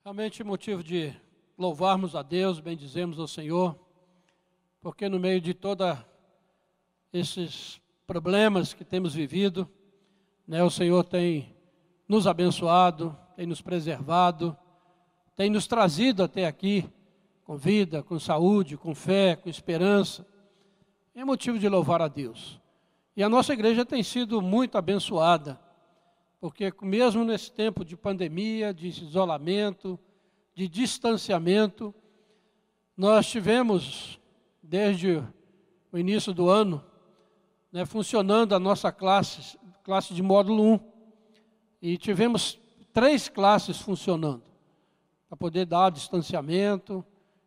Realmente motivo de louvarmos a Deus, bendizemos ao Senhor, porque no meio de todos esses problemas que temos vivido, o Senhor tem nos abençoado, tem nos preservado, tem nos trazido até aqui, com vida, com saúde, com fé, com esperança. É motivo de louvar a Deus. E a nossa igreja tem sido muito abençoada, porque mesmo nesse tempo de pandemia, de isolamento, de distanciamento, nós tivemos, desde o início do ano, funcionando a nossa classe de módulo 1. E tivemos 3 classes funcionando, para poder dar distanciamento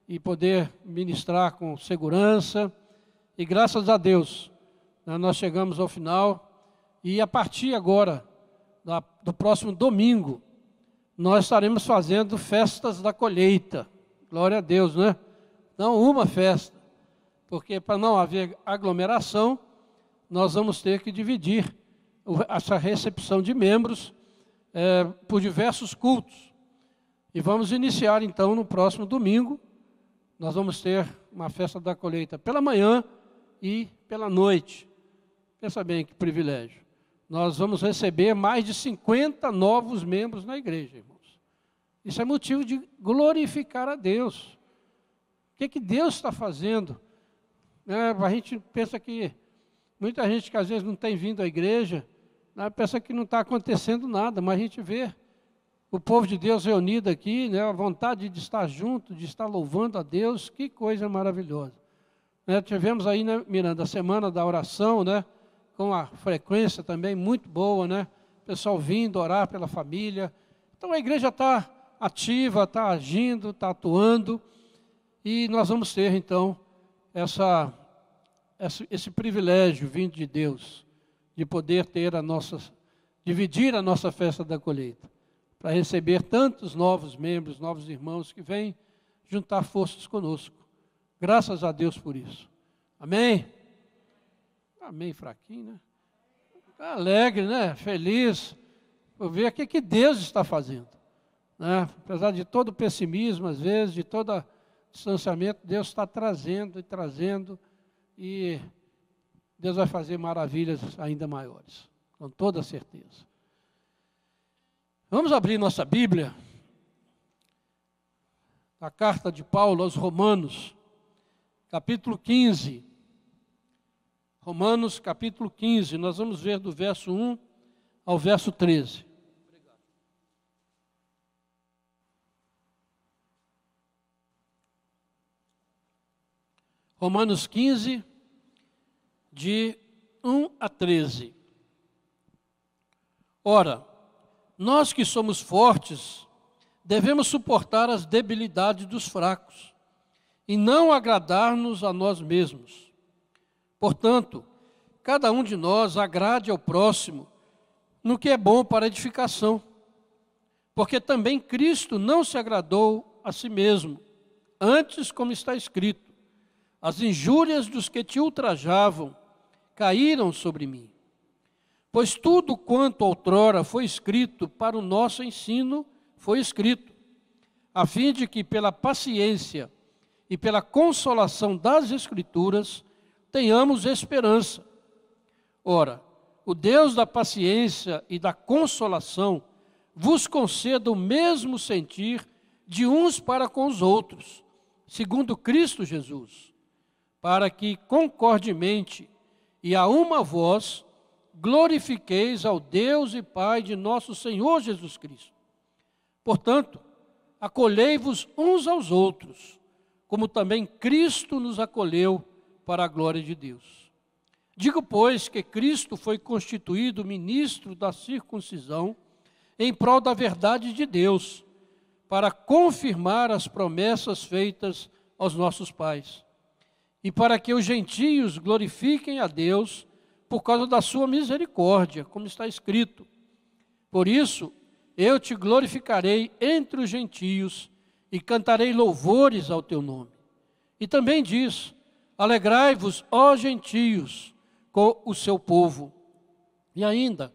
e poder ministrar com segurança. E graças a Deus, nós chegamos ao final. E a partir agora, do próximo domingo, nós estaremos fazendo festas da colheita. Glória a Deus, né? Não uma festa, porque para não haver aglomeração, nós vamos ter que dividir essa recepção de membros por diversos cultos. E vamos iniciar então no próximo domingo. Nós vamos ter uma festa da colheita pela manhã e pela noite. Pensa bem que privilégio. Nós vamos receber mais de 50 novos membros na igreja, irmãos. Isso é motivo de glorificar a Deus. O que Deus está fazendo? A gente pensa que, muita gente que às vezes não tem vindo à igreja, pensa que não está acontecendo nada, mas a gente vê o povo de Deus reunido aqui, a vontade de estar junto, de estar louvando a Deus, que coisa maravilhosa. Tivemos aí, Miranda, a semana da oração, com a frequência também muito boa, o pessoal vindo orar pela família. Então a igreja está ativa, está agindo, está atuando, e nós vamos ter então esse privilégio vindo de Deus, de poder ter dividir a nossa festa da colheita, para receber tantos novos membros, novos irmãos que vêm juntar forças conosco. Graças a Deus por isso. Amém? Amém, fraquinho, né? Está alegre, Feliz por ver o que Deus está fazendo. Apesar de todo o pessimismo, às vezes, de todo distanciamento, Deus está trazendo, e Deus vai fazer maravilhas ainda maiores, com toda certeza. Vamos abrir nossa Bíblia, a carta de Paulo aos Romanos, capítulo 15. Romanos, capítulo 15, nós vamos ver do verso 1 ao verso 13. Romanos 15, de 1 a 13. Ora, nós que somos fortes, devemos suportar as debilidades dos fracos, e não agradar-nos a nós mesmos. Portanto, cada um de nós agrade ao próximo no que é bom para edificação, porque também Cristo não se agradou a si mesmo, antes, como está escrito, as injúrias dos que te ultrajavam caíram sobre mim. Pois tudo quanto outrora foi escrito para o nosso ensino foi escrito, a fim de que pela paciência e pela consolação das Escrituras tenhamos esperança. Ora, o Deus da paciência e da consolação vos conceda o mesmo sentir de uns para com os outros, segundo Cristo Jesus, para que concordemente e a uma voz glorifiqueis ao Deus e Pai de nosso Senhor Jesus Cristo. Portanto, acolhei-vos uns aos outros, como também Cristo nos acolheu para a glória de Deus. Digo, pois, que Cristo foi constituído ministro da circuncisão em prol da verdade de Deus, para confirmar as promessas feitas aos nossos pais, e para que os gentios glorifiquem a Deus por causa da sua misericórdia, como está escrito. Por isso, eu te glorificarei entre os gentios e cantarei louvores ao teu nome. E também diz, alegrai-vos, ó gentios, com o seu povo. E ainda,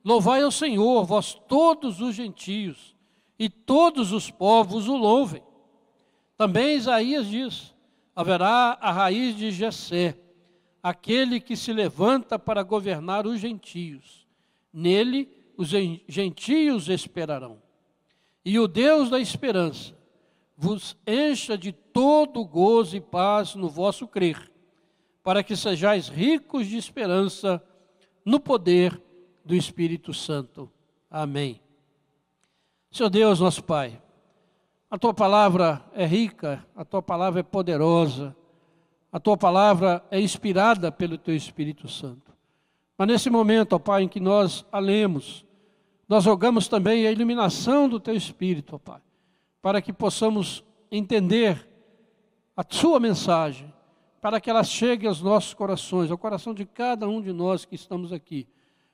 louvai ao Senhor, vós todos os gentios, e todos os povos o louvem. Também Isaías diz: haverá a raiz de Jessé, aquele que se levanta para governar os gentios. Nele os gentios esperarão. E o Deus da esperança vos encha de todo gozo e paz no vosso crer, para que sejais ricos de esperança no poder do Espírito Santo. Amém. Senhor Deus, nosso Pai, a Tua palavra é rica, a Tua palavra é poderosa, a Tua palavra é inspirada pelo Teu Espírito Santo. Mas nesse momento, ó Pai, em que nós a lemos, nós rogamos também a iluminação do Teu Espírito, ó Pai, para que possamos entender a Sua mensagem, para que ela chegue aos nossos corações, ao coração de cada um de nós que estamos aqui,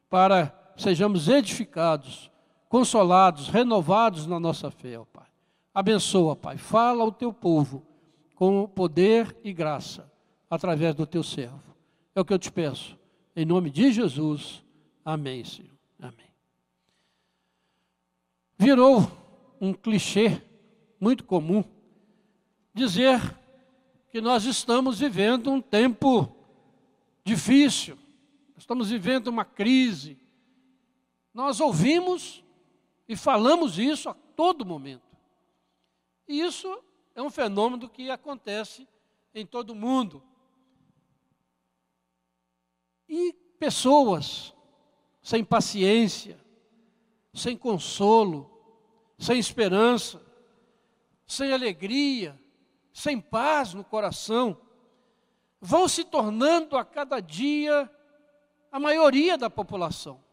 para sejamos edificados, consolados, renovados na nossa fé, ó Pai. Abençoa, Pai, fala ao Teu povo com poder e graça, através do Teu servo. É o que eu te peço, em nome de Jesus. Amém, Senhor. Amém. Virou um clichê muito comum dizer que nós estamos vivendo um tempo difícil, estamos vivendo uma crise. Nós ouvimos e falamos isso a todo momento. E isso é um fenômeno que acontece em todo o mundo. E pessoas sem paciência, sem consolo, sem esperança, sem alegria, sem paz no coração, vão se tornando a cada dia a maioria da população.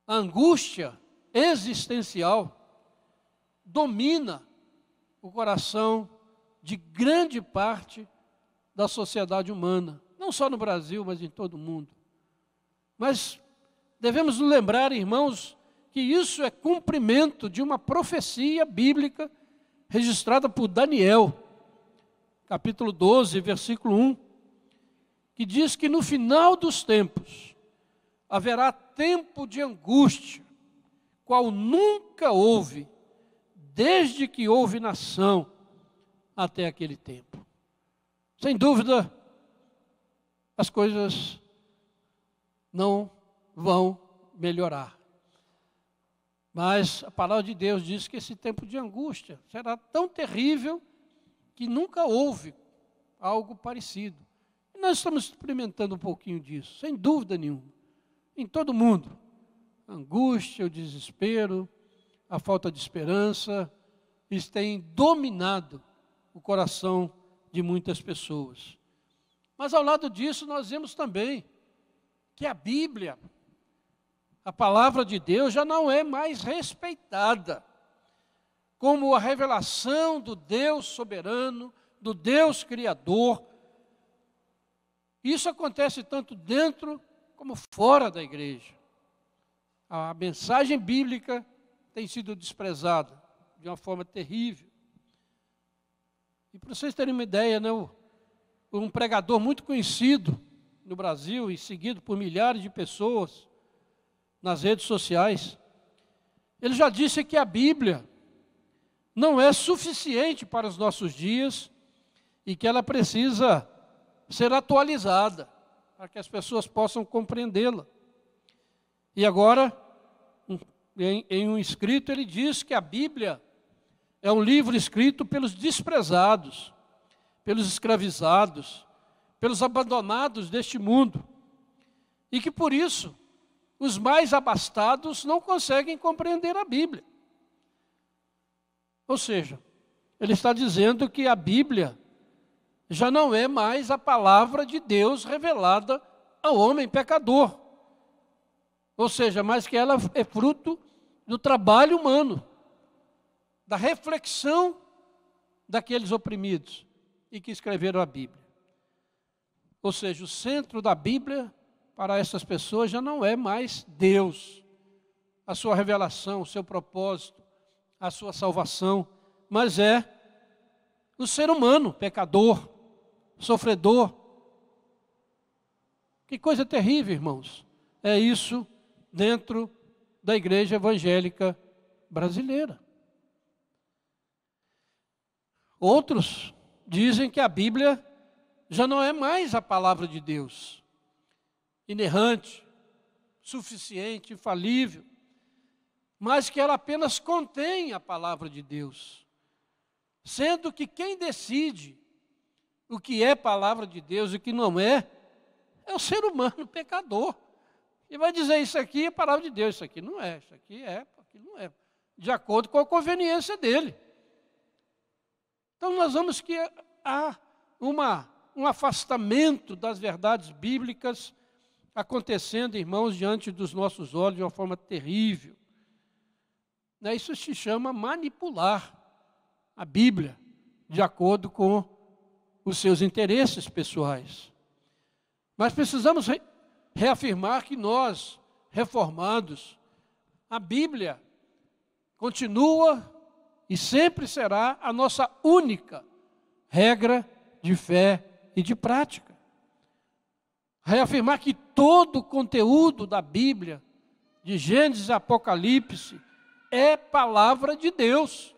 A angústia existencial domina o coração de grande parte da sociedade humana, não só no Brasil, mas em todo o mundo. Mas devemos nos lembrar, irmãos, que isso é cumprimento de uma profecia bíblica registrada por Daniel, capítulo 12, versículo 1, que diz que no final dos tempos haverá tempo de angústia, qual nunca houve, desde que houve nação até aquele tempo. Sem dúvida, as coisas não vão melhorar. Mas a palavra de Deus diz que esse tempo de angústia será tão terrível que nunca houve algo parecido. E nós estamos experimentando um pouquinho disso, sem dúvida nenhuma, em todo mundo. A angústia, o desespero, a falta de esperança, eles têm dominado o coração de muitas pessoas. Mas ao lado disso nós vemos também que a Bíblia, a palavra de Deus, já não é mais respeitada como a revelação do Deus soberano, do Deus criador. Isso acontece tanto dentro como fora da igreja. A mensagem bíblica tem sido desprezada de uma forma terrível. E para vocês terem uma ideia, né, um pregador muito conhecido no Brasil e seguido por milhares de pessoas nas redes sociais, ele já disse que a Bíblia não é suficiente para os nossos dias e que ela precisa ser atualizada para que as pessoas possam compreendê-la. E agora, em um escrito, ele diz que a Bíblia é um livro escrito pelos desprezados, pelos escravizados, pelos abandonados deste mundo, e que por isso os mais abastados não conseguem compreender a Bíblia. Ou seja, ele está dizendo que a Bíblia já não é mais a palavra de Deus revelada ao homem pecador. Ou seja, mas que ela é fruto do trabalho humano, da reflexão daqueles oprimidos e que escreveram a Bíblia. Ou seja, o centro da Bíblia para essas pessoas já não é mais Deus, a sua revelação, o seu propósito, a sua salvação, mas é o ser humano, pecador, sofredor. Que coisa terrível, irmãos, é isso dentro da igreja evangélica brasileira. Outros dizem que a Bíblia já não é mais a palavra de Deus, inerrante, suficiente, infalível, mas que ela apenas contém a palavra de Deus, sendo que quem decide o que é palavra de Deus e o que não é o ser humano pecador. E vai dizer, isso aqui é palavra de Deus, isso aqui não é, isso aqui é, aquilo não é, de acordo com a conveniência dele. Então nós vamos que há um afastamento das verdades bíblicas acontecendo, irmãos, diante dos nossos olhos de uma forma terrível. Isso se chama manipular a Bíblia de acordo com os seus interesses pessoais. Mas precisamos reafirmar que nós, reformados, a Bíblia continua e sempre será a nossa única regra de fé e de prática. Reafirmar que todo o conteúdo da Bíblia, de Gênesis a Apocalipse, é palavra de Deus.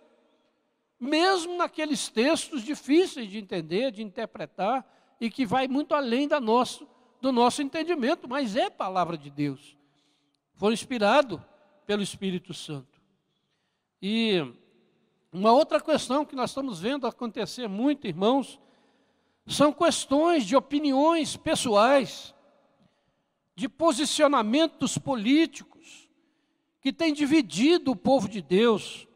Mesmo naqueles textos difíceis de entender, de interpretar, e que vai muito além do nosso entendimento, mas é palavra de Deus. Foi inspirado pelo Espírito Santo. E uma outra questão que nós estamos vendo acontecer muito, irmãos, são questões de opiniões pessoais, de posicionamentos políticos, que têm dividido o povo de Deus.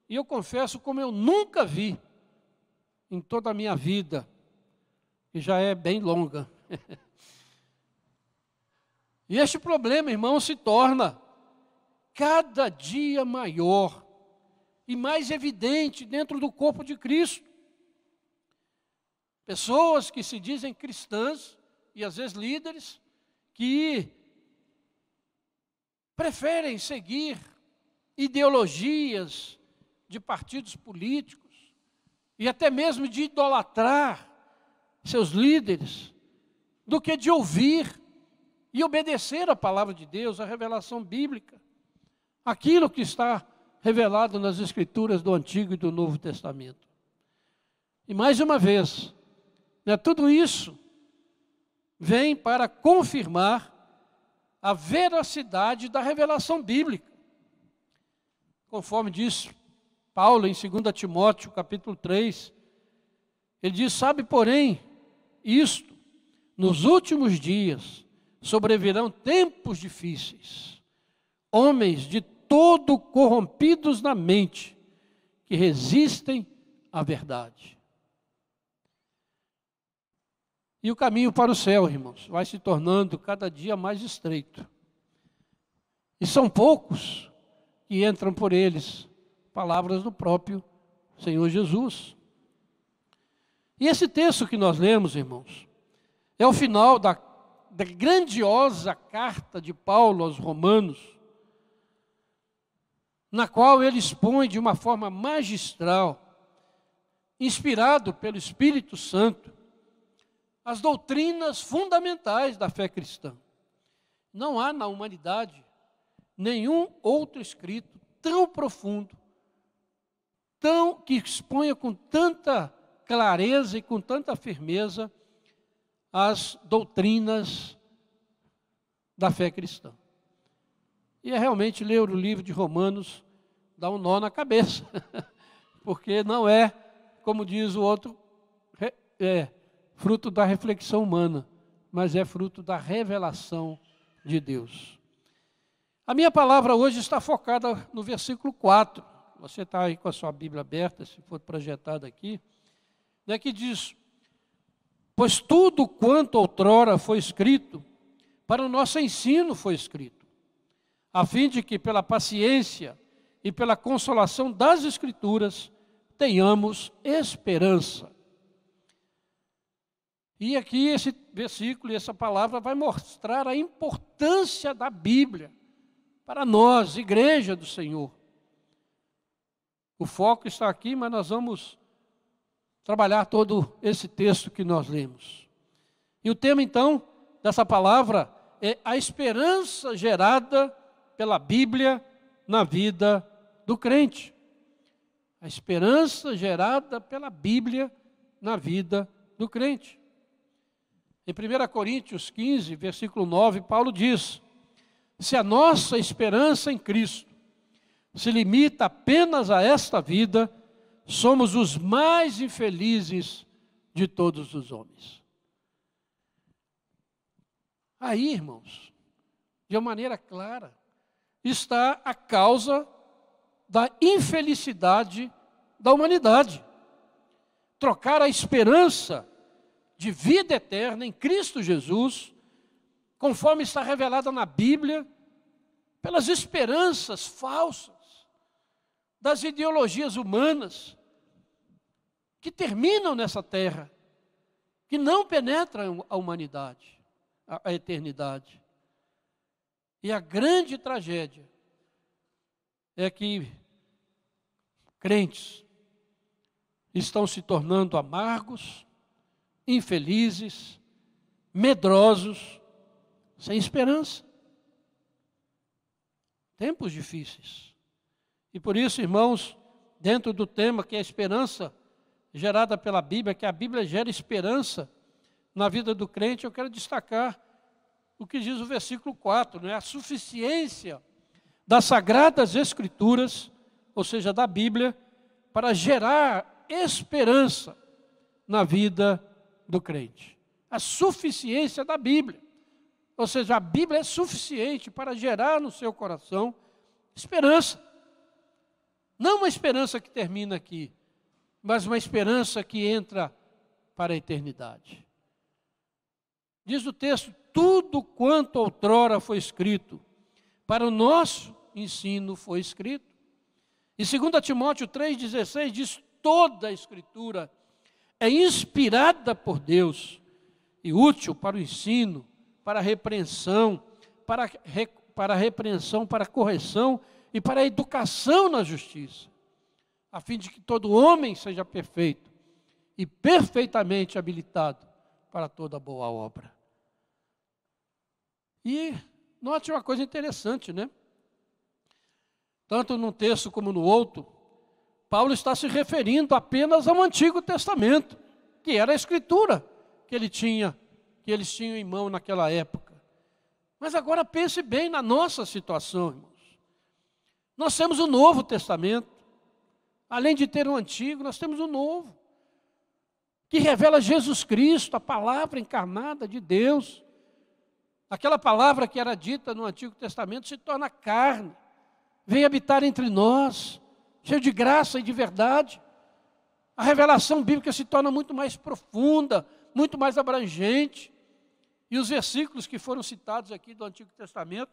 E eu confesso como eu nunca vi em toda a minha vida, que já é bem longa. E este problema, irmão, se torna cada dia maior e mais evidente dentro do corpo de Cristo. Pessoas que se dizem cristãs, e às vezes líderes, que preferem seguir ideologias de partidos políticos, e até mesmo de idolatrar seus líderes, do que de ouvir e obedecer a palavra de Deus, a revelação bíblica, aquilo que está revelado nas Escrituras do Antigo e do Novo Testamento. E mais uma vez, tudo isso vem para confirmar a veracidade da revelação bíblica. Conforme diz Paulo em 2 Timóteo, capítulo 3, ele diz, sabe, porém, isto, nos últimos dias sobrevirão tempos difíceis, homens de todo corrompidos na mente, que resistem à verdade. E o caminho para o céu, irmãos, vai se tornando cada dia mais estreito. E são poucos que entram por eles, palavras do próprio Senhor Jesus. E esse texto que nós lemos, irmãos, é o final da grandiosa carta de Paulo aos Romanos, na qual ele expõe de uma forma magistral, inspirado pelo Espírito Santo, as doutrinas fundamentais da fé cristã. Não há na humanidade nenhum outro escrito tão profundo, que exponha com tanta clareza e com tanta firmeza as doutrinas da fé cristã. E é realmente ler o livro de Romanos, dá um nó na cabeça, porque não é, como diz o outro, fruto da reflexão humana, mas é fruto da revelação de Deus. A minha palavra hoje está focada no versículo 4. Você está aí com a sua Bíblia aberta, se for projetada aqui, que diz, pois tudo quanto outrora foi escrito, para o nosso ensino foi escrito, a fim de que pela paciência e pela consolação das Escrituras tenhamos esperança. E aqui esse versículo e essa palavra vai mostrar a importância da Bíblia para nós, igreja do Senhor. O foco está aqui, mas nós vamos trabalhar todo esse texto que nós lemos. E o tema, então, dessa palavra é a esperança gerada pela Bíblia na vida do crente. A esperança gerada pela Bíblia na vida do crente. Em 1 Coríntios 15, versículo 9, Paulo diz: se a nossa esperança em Cristo se limita apenas a esta vida, somos os mais infelizes de todos os homens. Aí, irmãos, de uma maneira clara, está a causa da infelicidade da humanidade. Trocar a esperança de vida eterna em Cristo Jesus, conforme está revelada na Bíblia, pelas esperanças falsas das ideologias humanas que terminam nessa terra, que não penetram a humanidade, a eternidade. E a grande tragédia é que crentes estão se tornando amargos, infelizes, medrosos, sem esperança. Tempos difíceis. E por isso, irmãos, dentro do tema que é a esperança gerada pela Bíblia, que a Bíblia gera esperança na vida do crente, eu quero destacar o que diz o versículo 4, né? A suficiência das Sagradas Escrituras, ou seja, da Bíblia, para gerar esperança na vida do crente. A suficiência da Bíblia. Ou seja, a Bíblia é suficiente para gerar no seu coração esperança. Não uma esperança que termina aqui, mas uma esperança que entra para a eternidade. Diz o texto: tudo quanto outrora foi escrito, para o nosso ensino foi escrito. E 2 Timóteo 3,16 diz: toda a Escritura é inspirada por Deus e útil para o ensino, para a repreensão, para a correção e para a educação na justiça, a fim de que todo homem seja perfeito e perfeitamente habilitado para toda boa obra. E note uma coisa interessante, né? Tanto num texto como no outro, Paulo está se referindo apenas ao Antigo Testamento, que era a Escritura que eles tinham em mão naquela época. Mas agora pense bem na nossa situação, irmãos. Nós temos o Novo Testamento. Além de ter o Antigo, nós temos o Novo, que revela Jesus Cristo, a palavra encarnada de Deus. Aquela palavra que era dita no Antigo Testamento se torna carne, vem habitar entre nós, cheio de graça e de verdade. A revelação bíblica se torna muito mais profunda, muito mais abrangente. E os versículos que foram citados aqui do Antigo Testamento,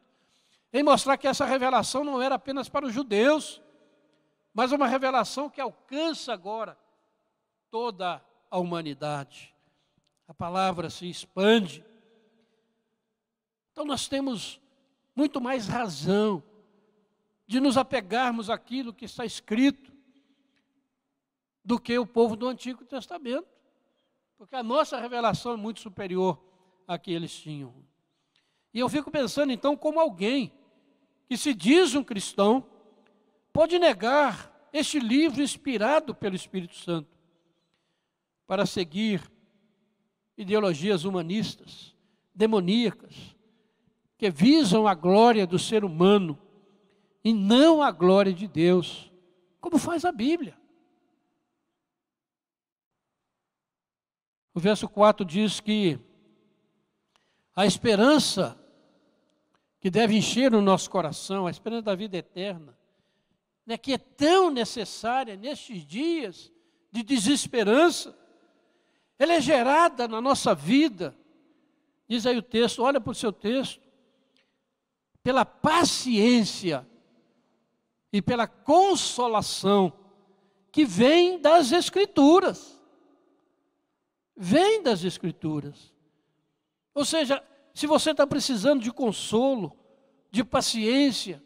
vem mostrar que essa revelação não era apenas para os judeus, mas uma revelação que alcança agora toda a humanidade. A palavra se expande. Então nós temos muito mais razão de nos apegarmos àquilo que está escrito do que o povo do Antigo Testamento. Porque a nossa revelação é muito superior à que eles tinham. E eu fico pensando então como alguém que se diz um cristão pode negar este livro inspirado pelo Espírito Santo para seguir ideologias humanistas, demoníacas, que visam a glória do ser humano e não a glória de Deus, como faz a Bíblia. O verso 4 diz que a esperança que deve encher o nosso coração, a esperança da vida eterna, né, que é tão necessária nestes dias de desesperança, ela é gerada na nossa vida, diz aí o texto, olha para o seu texto, pela paciência e pela consolação que vem das Escrituras. Vem das Escrituras. Ou seja, se você está precisando de consolo, de paciência,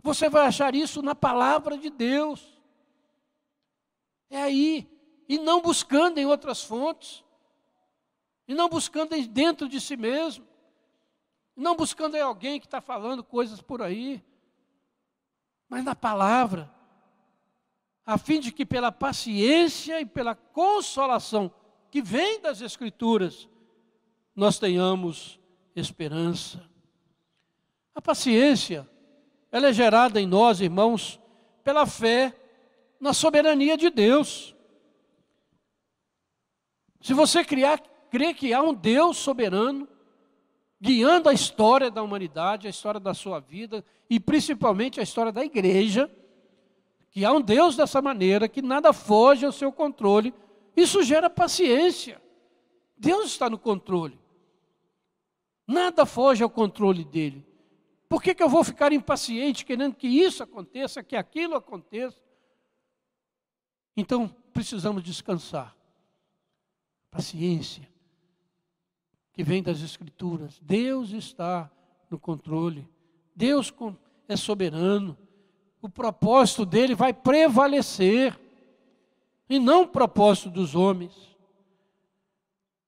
você vai achar isso na palavra de Deus. É aí, e não buscando em outras fontes, e não buscando dentro de si mesmo. não buscando alguém que está falando coisas por aí, mas na palavra, a fim de que pela paciência e pela consolação que vem das Escrituras, nós tenhamos esperança. A paciência, ela é gerada em nós, irmãos, pela fé na soberania de Deus. Se você crê que há um Deus soberano, guiando a história da humanidade, a história da sua vida, e principalmente a história da igreja, que há um Deus dessa maneira, que nada foge ao seu controle, isso gera paciência. Deus está no controle. Nada foge ao controle dele. Por que eu vou ficar impaciente, querendo que isso aconteça, que aquilo aconteça? Então, precisamos descansar. Paciência, que vem das Escrituras. Deus está no controle. Deus é soberano. O propósito dele vai prevalecer, e não o propósito dos homens.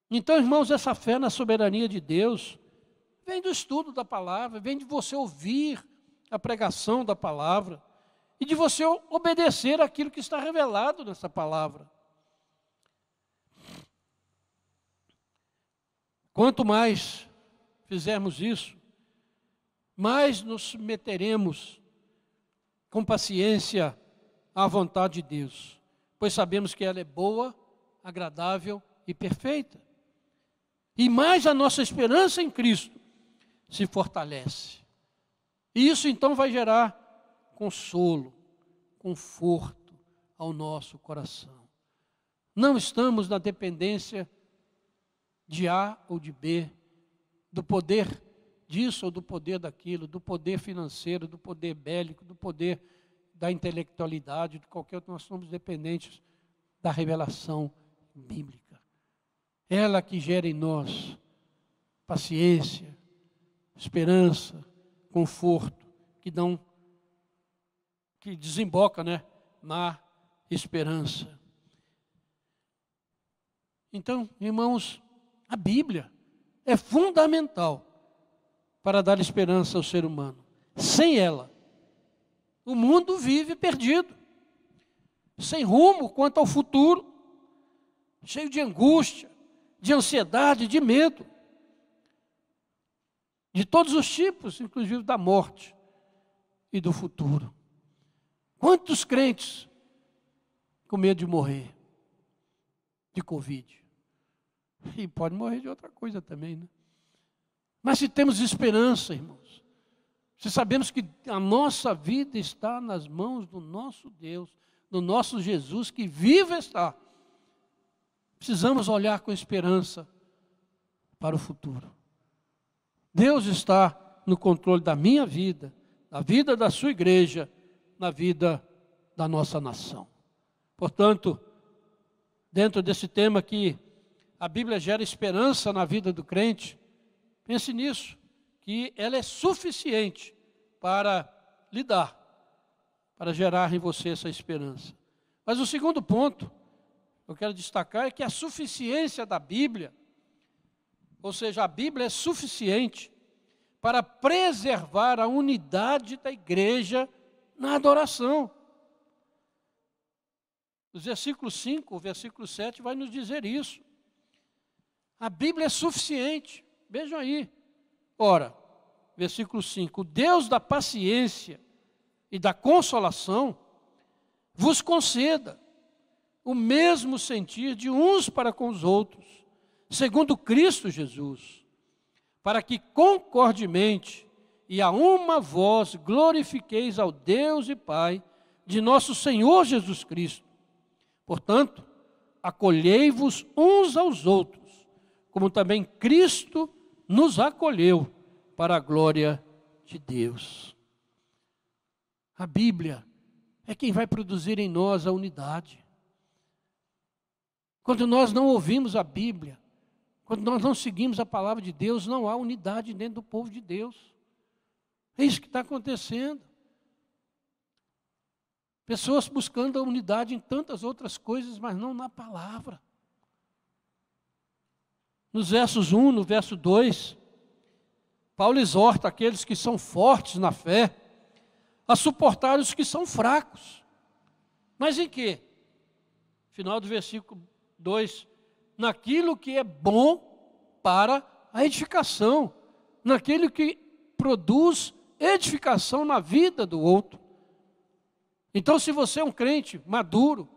Então, irmãos, essa fé na soberania de Deus vem do estudo da palavra, vem de você ouvir a pregação da palavra e de você obedecer aquilo que está revelado nessa palavra. Quanto mais fizermos isso, mais nos submeteremos com paciência à vontade de Deus, pois sabemos que ela é boa, agradável e perfeita. E mais a nossa esperança em Cristo se fortalece. E isso então vai gerar consolo, conforto ao nosso coração. Não estamos na dependência de A ou de B, do poder disso ou do poder daquilo, do poder financeiro, do poder bélico, do poder da intelectualidade, de qualquer outro. Nós somos dependentes da revelação bíblica. Ela que gera em nós paciência, esperança, conforto, que desemboca, na esperança. Então, irmãos, a Bíblia é fundamental para dar esperança ao ser humano. Sem ela, o mundo vive perdido, sem rumo quanto ao futuro, cheio de angústia, de ansiedade, de medo, de todos os tipos, inclusive da morte e do futuro. Quantos crentes com medo de morrer, de Covid? E pode morrer de outra coisa também, Mas se temos esperança, irmãos, se sabemos que a nossa vida está nas mãos do nosso Deus, do nosso Jesus, que vivo está, precisamos olhar com esperança para o futuro. Deus está no controle da minha vida, da vida da sua igreja, na vida da nossa nação. Portanto, dentro desse tema que a Bíblia gera esperança na vida do crente, pense nisso, que ela é suficiente para lhe dar, para gerar em você essa esperança. Mas o segundo ponto, eu quero destacar, é que a suficiência da Bíblia, ou seja, a Bíblia é suficiente para preservar a unidade da igreja na adoração. O versículo 5, o versículo 7 vai nos dizer isso. A Bíblia é suficiente. Vejam aí. Ora, versículo 5. O Deus da paciência e da consolação vos conceda o mesmo sentir de uns para com os outros, segundo Cristo Jesus, para que concordemente e a uma voz glorifiqueis ao Deus e Pai de nosso Senhor Jesus Cristo. Portanto, acolhei-vos uns aos outros, como também Cristo nos acolheu para a glória de Deus. A Bíblia é quem vai produzir em nós a unidade. Quando nós não ouvimos a Bíblia, quando nós não seguimos a palavra de Deus, não há unidade dentro do povo de Deus. É isso que está acontecendo. Pessoas buscando a unidade em tantas outras coisas, mas não na palavra. Nos versos 1, no verso 2, Paulo exorta aqueles que são fortes na fé a suportar os que são fracos. Mas em quê? Final do versículo 2, naquilo que é bom para a edificação, naquilo que produz edificação na vida do outro. Então, se você é um crente maduro,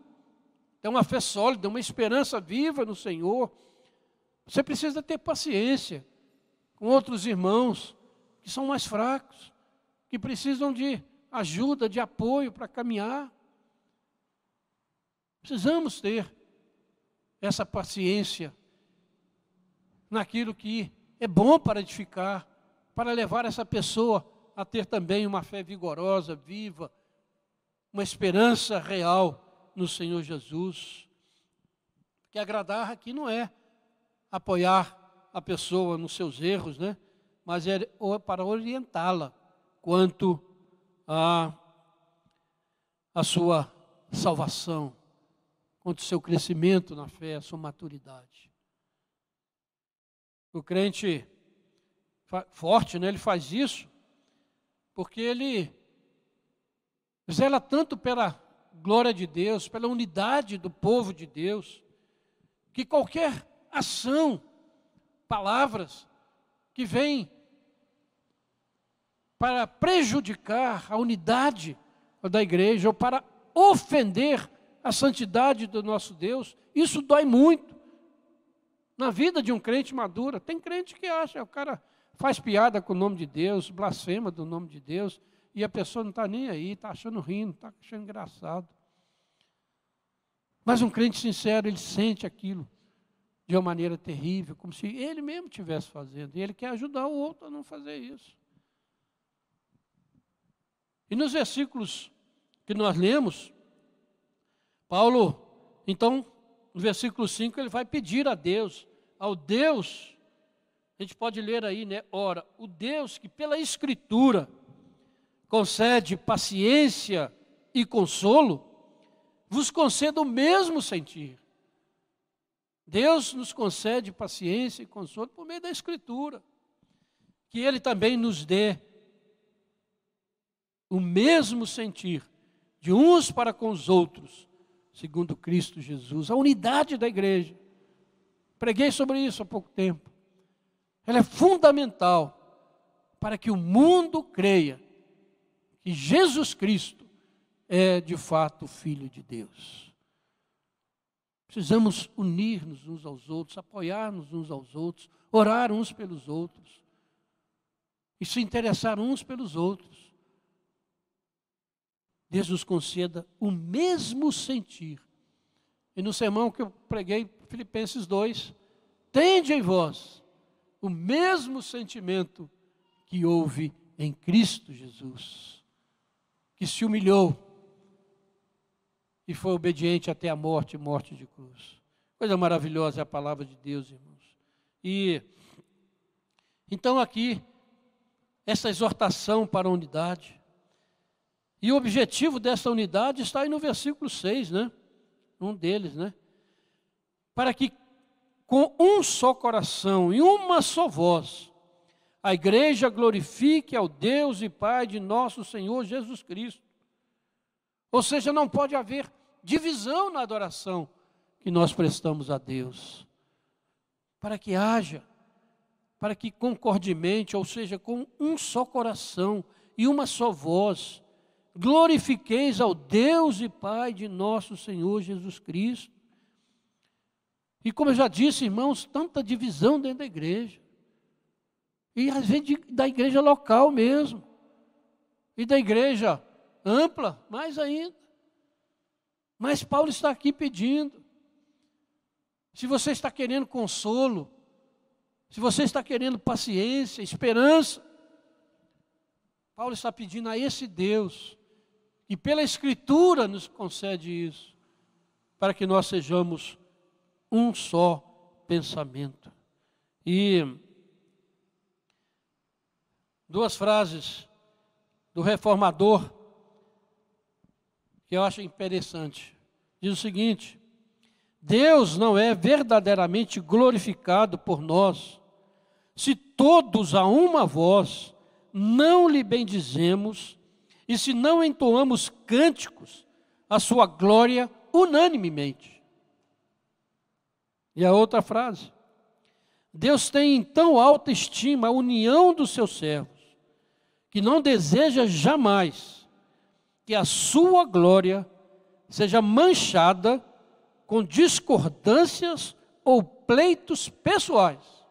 tem uma fé sólida, uma esperança viva no Senhor, você precisa ter paciência com outros irmãos que são mais fracos, que precisam de ajuda, de apoio para caminhar. Precisamos ter essa paciência naquilo que é bom para edificar, para levar essa pessoa a ter também uma fé vigorosa, viva, uma esperança real no Senhor Jesus. Porque agradar aqui não é apoiar a pessoa nos seus erros, né? Mas é para orientá-la quanto à sua salvação, quanto ao seu crescimento na fé, a sua maturidade. O crente forte, né, ele faz isso porque ele zela tanto pela glória de Deus, pela unidade do povo de Deus, que qualquer ação, palavras que vêm para prejudicar a unidade da igreja ou para ofender a santidade do nosso Deus, isso dói muito na vida de um crente maduro. Tem crente que acha, o cara faz piada com o nome de Deus, blasfema do nome de Deus, e a pessoa não está nem aí, está achando rindo, está achando engraçado. Mas um crente sincero, ele sente aquilo de uma maneira terrível, como se ele mesmo estivesse fazendo, e ele quer ajudar o outro a não fazer isso. E nos versículos que nós lemos, Paulo, então, no versículo 5, ele vai pedir a Deus, ao Deus, a gente pode ler aí, né? Ora, o Deus que pela Escritura concede paciência e consolo, vos conceda o mesmo sentir. Deus nos concede paciência e consolo por meio da Escritura. Que Ele também nos dê o mesmo sentir de uns para com os outros, segundo Cristo Jesus. A unidade da igreja. Preguei sobre isso há pouco tempo. Ela é fundamental para que o mundo creia que Jesus Cristo é de fato o Filho de Deus. Precisamos unir-nos uns aos outros, apoiar-nos uns aos outros, orar uns pelos outros e se interessar uns pelos outros. Deus nos conceda o mesmo sentir. E no sermão que eu preguei, Filipenses 2, tende em vós o mesmo sentimento que houve em Cristo Jesus, que se humilhou e foi obediente até a morte, morte de cruz. Coisa maravilhosa é a palavra de Deus, irmãos. E então aqui, essa exortação para a unidade. E o objetivo dessa unidade está aí no versículo 6, né? Um deles, né? Para que com um só coração e uma só voz, a igreja glorifique ao Deus e Pai de nosso Senhor Jesus Cristo. Ou seja, não pode haver divisão na adoração que nós prestamos a Deus. Para que haja, para que concordemente, ou seja, com um só coração e uma só voz, glorifiqueis ao Deus e Pai de nosso Senhor Jesus Cristo. E como eu já disse, irmãos, tanta divisão dentro da igreja. E às vezes da igreja local mesmo. E da igreja ampla, mais ainda. Mas Paulo está aqui pedindo. Se você está querendo consolo, se você está querendo paciência, esperança, Paulo está pedindo a esse Deus, que pela Escritura nos concede isso, para que nós sejamos um só pensamento. E duas frases do reformador que eu acho interessante. Diz o seguinte: Deus não é verdadeiramente glorificado por nós se todos a uma voz não lhe bendizemos, e se não entoamos cânticos à sua glória unanimemente. E a outra frase: Deus tem em tão alta estima a união dos seus servos, que não deseja jamais que a sua glória seja manchada com discordâncias ou pleitos pessoais.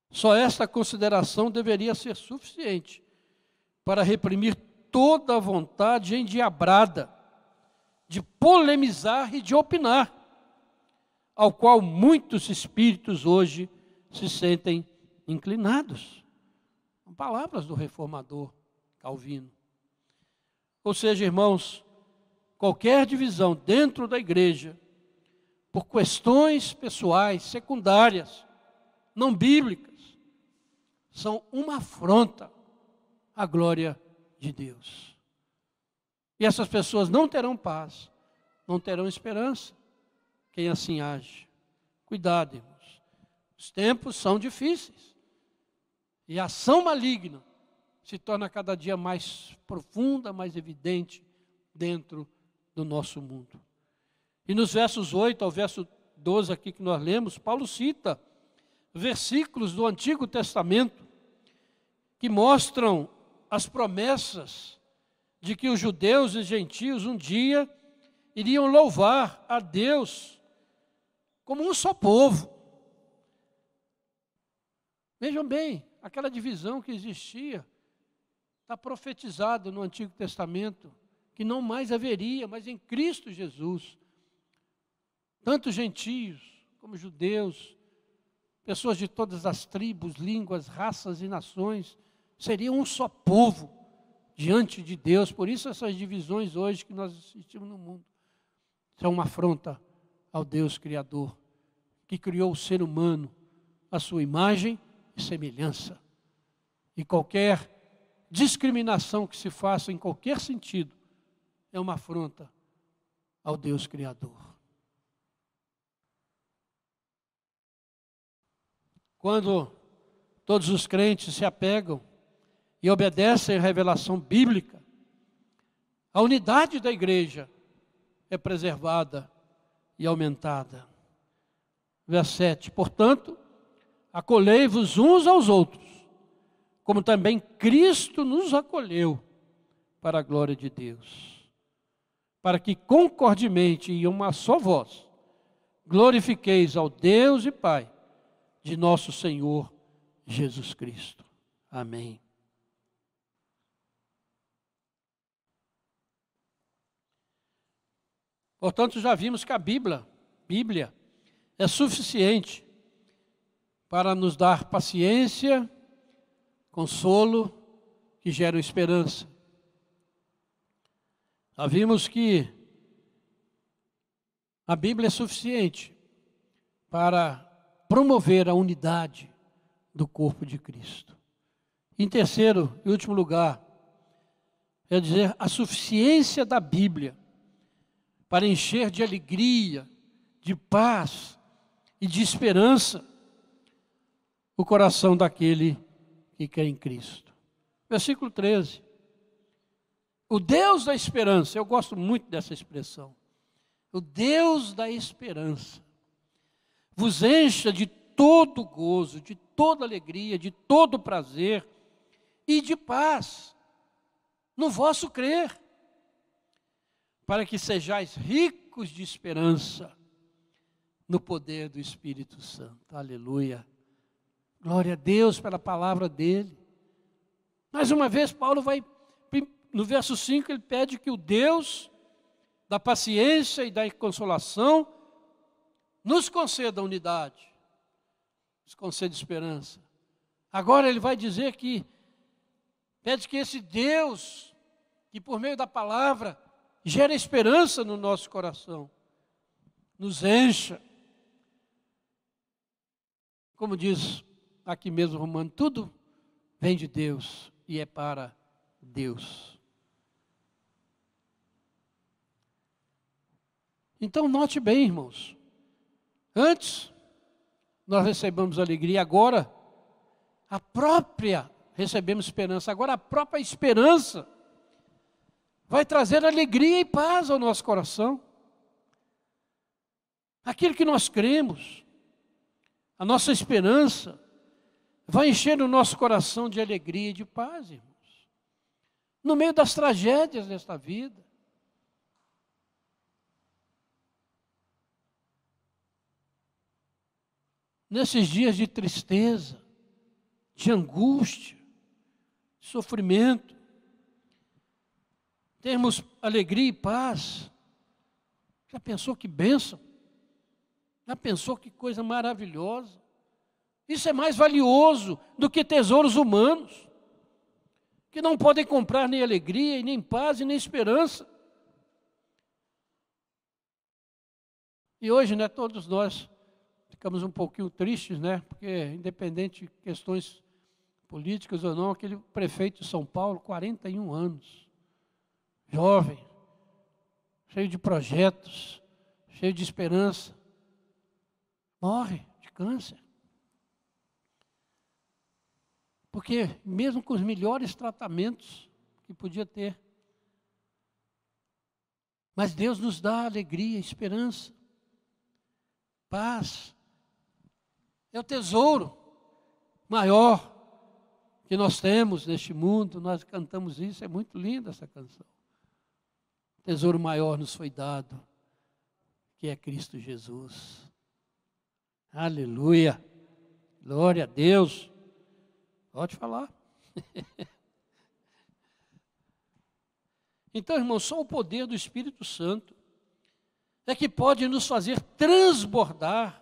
Só esta consideração deveria ser suficiente para reprimir toda a vontade endiabrada de polemizar e de opinar, ao qual muitos espíritos hoje se sentem inclinados. São palavras do reformador Calvino. Ou seja, irmãos, qualquer divisão dentro da igreja, por questões pessoais, secundárias, não bíblicas, são uma afronta à glória de Deus. E essas pessoas não terão paz, não terão esperança, quem assim age. Cuidado, irmãos. Os tempos são difíceis. E a ação maligna se torna cada dia mais profunda, mais evidente dentro do nosso mundo. E nos versos 8 ao verso 12 aqui que nós lemos, Paulo cita versículos do Antigo Testamento que mostram as promessas de que os judeus e gentios um dia iriam louvar a Deus como um só povo. Vejam bem, aquela divisão que existia está profetizado no Antigo Testamento, que não mais haveria, mas em Cristo Jesus. Tanto gentios como judeus, pessoas de todas as tribos, línguas, raças e nações, seriam um só povo diante de Deus. Por isso essas divisões hoje que nós assistimos no mundo são uma afronta ao Deus Criador, que criou o ser humano à sua imagem e semelhança. E qualquer discriminação que se faça em qualquer sentido é uma afronta ao Deus Criador. Quando todos os crentes se apegam e obedecem à revelação bíblica, a unidade da igreja é preservada e aumentada. Verso 7. Portanto, acolhei-vos uns aos outros, como também Cristo nos acolheu para a glória de Deus, para que concordemente em uma só voz glorifiqueis ao Deus e Pai de nosso Senhor Jesus Cristo. Amém. Portanto, já vimos que a Bíblia é suficiente para nos dar paciência, consolo, que geram esperança. Já vimos que a Bíblia é suficiente para promover a unidade do corpo de Cristo. Em terceiro e último lugar, é dizer, a suficiência da Bíblia para encher de alegria, de paz e de esperança o coração daquele que crê em Cristo. Versículo 13. O Deus da esperança, eu gosto muito dessa expressão. O Deus da esperança vos encha de todo gozo, de toda alegria, de todo prazer e de paz no vosso crer, para que sejais ricos de esperança no poder do Espírito Santo. Aleluia. Glória a Deus pela palavra dele. Mais uma vez, Paulo vai, no verso 5, ele pede que o Deus da paciência e da consolação nos conceda unidade, nos conceda esperança. Agora ele vai dizer que, pede que esse Deus, que por meio da palavra, gera esperança no nosso coração, nos encha. Como diz aqui mesmo Romano, tudo vem de Deus e é para Deus. Então note bem, irmãos, antes nós recebemos alegria, recebemos esperança, agora a própria esperança vai trazer alegria e paz ao nosso coração. Aquilo que nós cremos, a nossa esperança, vai encher o nosso coração de alegria e de paz, irmãos. No meio das tragédias desta vida. Nesses dias de tristeza, de angústia, de sofrimento, termos alegria e paz. Já pensou que bênção? Já pensou que coisa maravilhosa? Isso é mais valioso do que tesouros humanos, que não podem comprar nem alegria, e nem paz, e nem esperança. E hoje, né, todos nós ficamos um pouquinho tristes, né, porque independente de questões políticas ou não, aquele prefeito de São Paulo, 41 anos, jovem, cheio de projetos, cheio de esperança, morre de câncer. Porque mesmo com os melhores tratamentos que podia ter, mas Deus nos dá alegria, esperança, paz. É o tesouro maior que nós temos neste mundo. Nós cantamos isso, é muito linda essa canção. O tesouro maior nos foi dado, que é Cristo Jesus. Aleluia, glória a Deus. Pode falar. Então, irmãos, só o poder do Espírito Santo é que pode nos fazer transbordar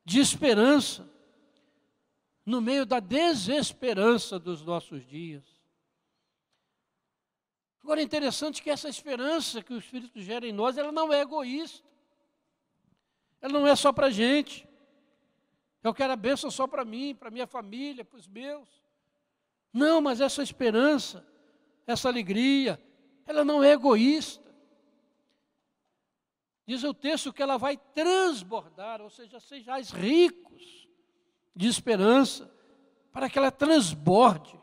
de esperança no meio da desesperança dos nossos dias. Agora é interessante que essa esperança que o Espírito gera em nós, ela não é egoísta. Ela não é só para a gente. Eu quero a bênção só para mim, para minha família, para os meus. Não, mas essa esperança, essa alegria, ela não é egoísta. Diz o texto que ela vai transbordar, ou seja, sejais ricos de esperança, para que ela transborde,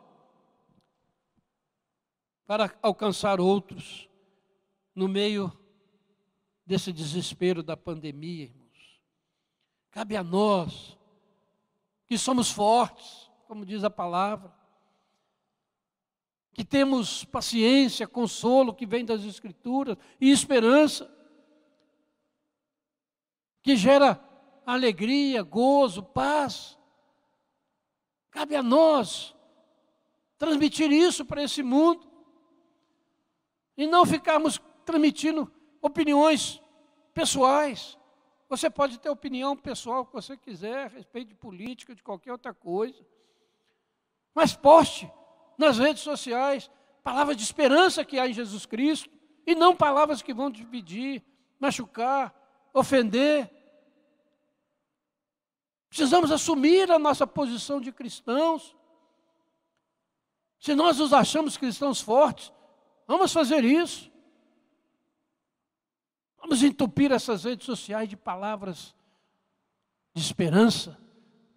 para alcançar outros no meio desse desespero da pandemia, irmãos. Cabe a nós, que somos fortes, como diz a palavra, que temos paciência, consolo que vem das Escrituras e esperança, que gera alegria, gozo, paz. Cabe a nós transmitir isso para esse mundo e não ficarmos transmitindo opiniões pessoais. Você pode ter opinião pessoal que você quiser, a respeito de política, de qualquer outra coisa, mas poste nas redes sociais palavras de esperança que há em Jesus Cristo e não palavras que vão dividir, machucar, ofender. Precisamos assumir a nossa posição de cristãos. Se nós nos achamos cristãos fortes, vamos fazer isso. Vamos entupir essas redes sociais de palavras de esperança,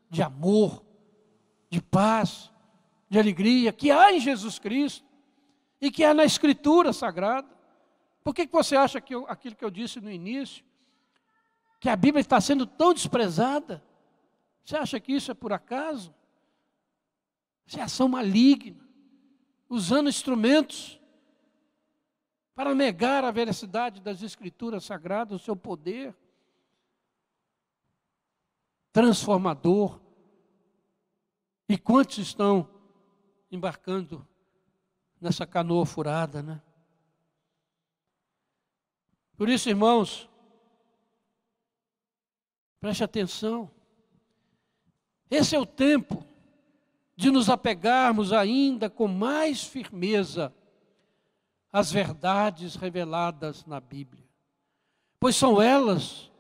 de amor, de paz, de alegria, que há em Jesus Cristo e que há na Escritura Sagrada. Por que você acha que aquilo que eu disse no início, que a Bíblia está sendo tão desprezada? Você acha que isso é por acaso? Isso é ação maligna, usando instrumentos para negar a veracidade das Escrituras Sagradas, o seu poder transformador. E quantos estão embarcando nessa canoa furada, né? Por isso, irmãos, preste atenção. Esse é o tempo de nos apegarmos ainda com mais firmeza às verdades reveladas na Bíblia, pois são elas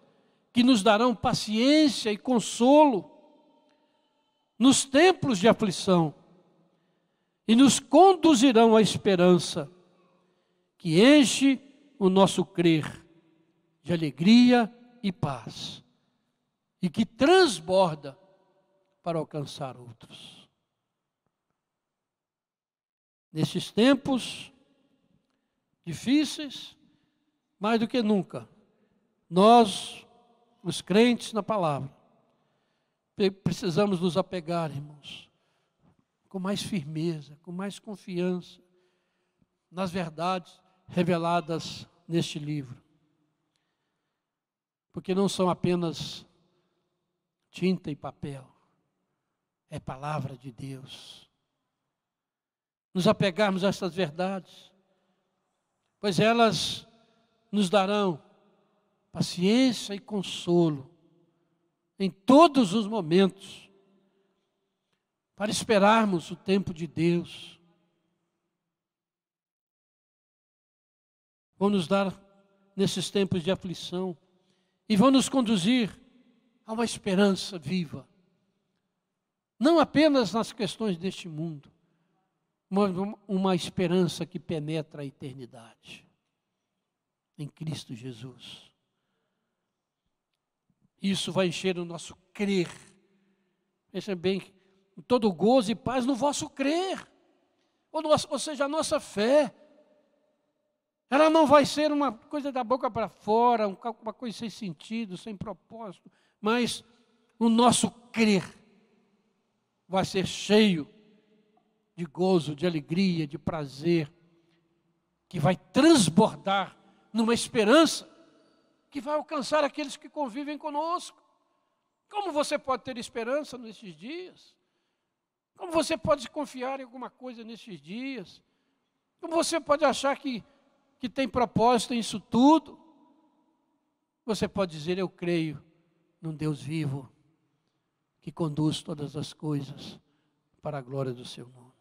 que nos darão paciência e consolo nos tempos de aflição e nos conduzirão à esperança que enche o nosso crer de alegria e paz. e que transborda para alcançar outros. Nesses tempos difíceis, mais do que nunca, nós, os crentes na palavra, precisamos nos apegar, irmãos, com mais firmeza, com mais confiança, nas verdades reveladas neste livro. Porque não são apenas tinta e papel, é palavra de Deus. Nos apegarmos a essas verdades, pois elas nos darão paciência e consolo em todos os momentos, para esperarmos o tempo de Deus. Vão nos dar, nesses tempos de aflição, e vão nos conduzir a uma esperança viva. Não apenas nas questões deste mundo, mas uma esperança que penetra a eternidade. Em Cristo Jesus. Isso vai encher o nosso crer. Veja bem, todo gozo e paz no vosso crer. Ou seja, a nossa fé. Ela não vai ser uma coisa da boca para fora, uma coisa sem sentido, sem propósito. Mas o nosso crer vai ser cheio de gozo, de alegria, de prazer, que vai transbordar numa esperança que vai alcançar aqueles que convivem conosco. Como você pode ter esperança nesses dias? Como você pode confiar em alguma coisa nesses dias? Como você pode achar que tem propósito nisso tudo? Você pode dizer: eu creio num Deus vivo, que conduz todas as coisas para a glória do seu nome.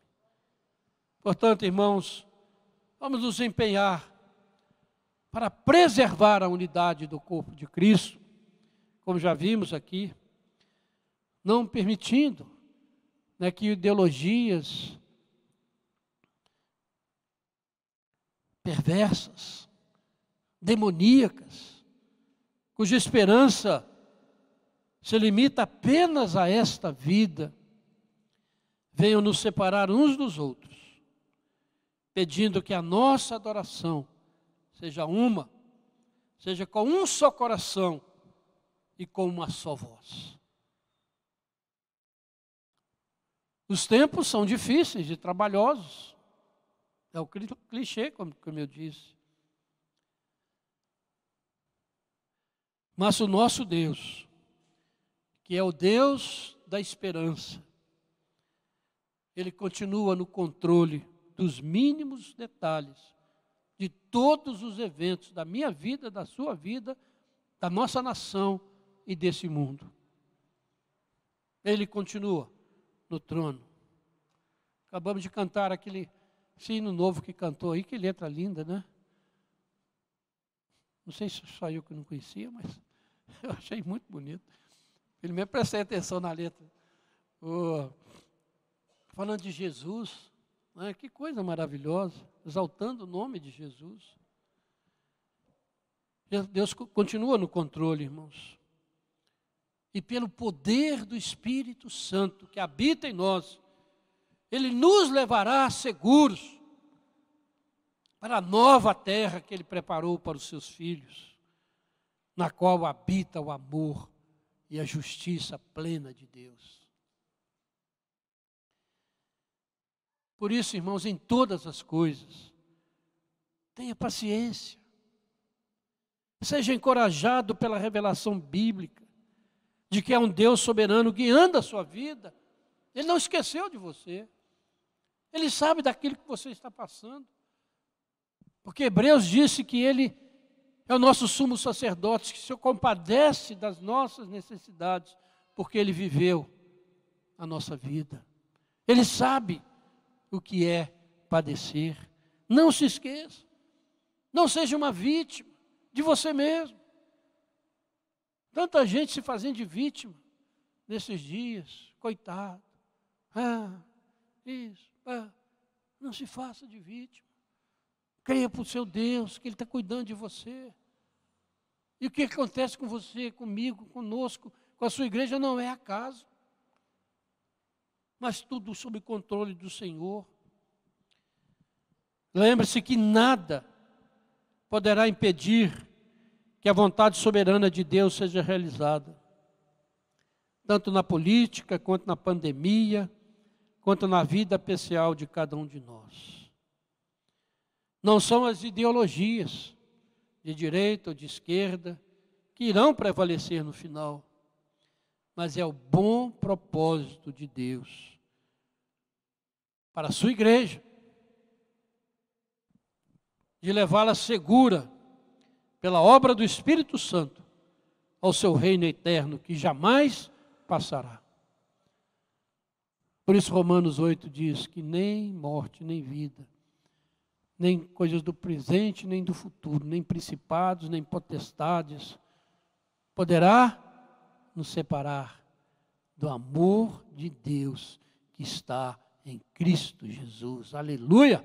Portanto, irmãos, vamos nos empenhar para preservar a unidade do corpo de Cristo, como já vimos aqui, não permitindo, que ideologias perversas, demoníacas, cuja esperança se limita apenas a esta vida, venham nos separar uns dos outros, pedindo que a nossa adoração seja uma, seja com um só coração e com uma só voz. Os tempos são difíceis e trabalhosos. É o clichê, como eu disse. Mas o nosso Deus, que é o Deus da esperança, Ele continua no controle dos mínimos detalhes de todos os eventos da minha vida, da sua vida, da nossa nação e desse mundo. Ele continua no trono. Acabamos de cantar aquele hino novo que cantou aí, que letra linda, né? Não sei se só eu que não conhecia, mas eu achei muito bonito. Pelo menos prestei atenção na letra. Falando de Jesus, né? Que coisa maravilhosa, exaltando o nome de Jesus. Deus continua no controle, irmãos. E pelo poder do Espírito Santo que habita em nós, Ele nos levará seguros para a nova terra que Ele preparou para os seus filhos, na qual habita o amor e a justiça plena de Deus. Por isso, irmãos, em todas as coisas, tenha paciência. Seja encorajado pela revelação bíblica, de que é um Deus soberano guiando a sua vida. Ele não esqueceu de você. Ele sabe daquilo que você está passando. Porque Hebreus disse que Ele é o nosso sumo sacerdote, que se compadece das nossas necessidades, porque Ele viveu a nossa vida. Ele sabe o que é padecer. Não se esqueça. Não seja uma vítima de você mesmo. Tanta gente se fazendo de vítima nesses dias. Coitado. Não se faça de vítima. Creia para o seu Deus, que Ele está cuidando de você. E o que acontece com você, comigo, conosco, com a sua igreja não é acaso, mas tudo sob controle do Senhor. Lembre-se que nada poderá impedir que a vontade soberana de Deus seja realizada, tanto na política, quanto na pandemia, quanto na vida pessoal de cada um de nós. Não são as ideologias de direita ou de esquerda que irão prevalecer no final, mas é o bom propósito de Deus para a sua igreja, de levá-la segura pela obra do Espírito Santo ao seu reino eterno, que jamais passará. Por isso Romanos 8 diz que nem morte, nem vida, nem coisas do presente, nem do futuro, nem principados, nem potestades, poderá nos separar do amor de Deus que está em Cristo Jesus. Aleluia!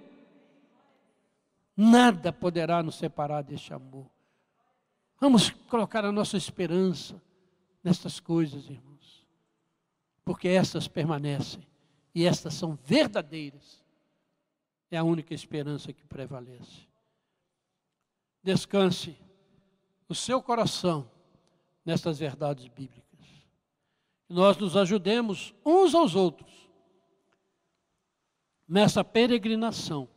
Nada poderá nos separar deste amor. Vamos colocar a nossa esperança nestas coisas, irmãos, porque estas permanecem e estas são verdadeiras. É a única esperança que prevalece. Descanse o seu coração nestas verdades bíblicas. Nós nos ajudemos uns aos outros nessa peregrinação,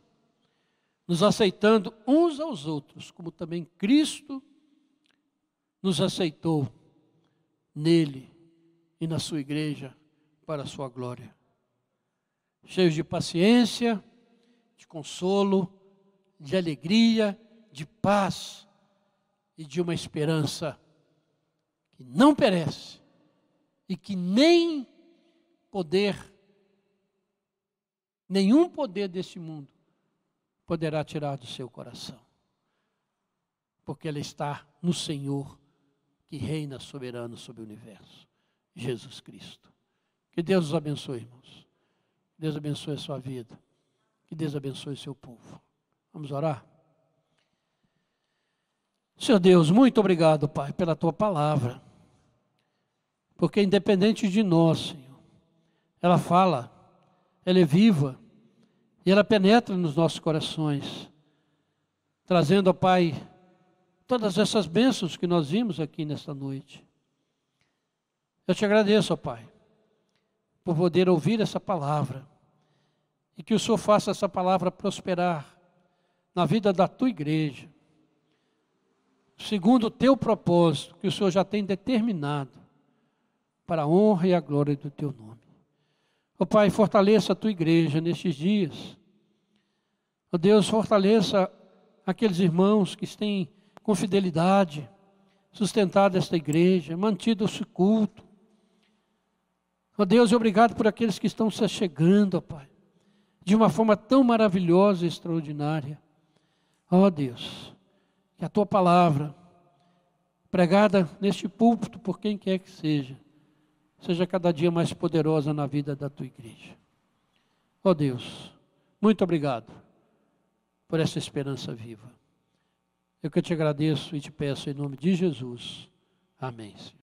nos aceitando uns aos outros, como também Cristo nos aceitou nele e na sua igreja para a sua glória. Cheios de paciência, de consolo, de alegria, de paz e de uma esperança que não perece e que nenhum poder deste mundo poderá tirar do seu coração, porque ela está no Senhor que reina soberano sobre o universo, Jesus Cristo. Que Deus os abençoe, irmãos. Que Deus abençoe a sua vida. Que Deus abençoe o seu povo. Vamos orar? Senhor Deus, muito obrigado, Pai, pela Tua palavra. Porque independente de nós, Senhor, ela fala, ela é viva e ela penetra nos nossos corações, trazendo, ó Pai, todas essas bênçãos que nós vimos aqui nesta noite. Eu te agradeço, ó Pai, por poder ouvir essa palavra e que o Senhor faça essa palavra prosperar na vida da Tua igreja, segundo o Teu propósito, que o Senhor já tem determinado, para a honra e a glória do Teu nome. Ó Pai, fortaleça a Tua igreja nestes dias. Ó Deus, fortaleça aqueles irmãos que têm com fidelidade sustentado esta igreja, mantido esse culto. Ó Deus, obrigado por aqueles que estão se chegando, ó Pai, de uma forma tão maravilhosa e extraordinária. Ó Deus, que a Tua palavra, pregada neste púlpito por quem quer que seja cada dia mais poderosa na vida da Tua igreja. Ó Deus, muito obrigado por essa esperança viva. Eu que te agradeço e te peço em nome de Jesus. Amém, Senhor.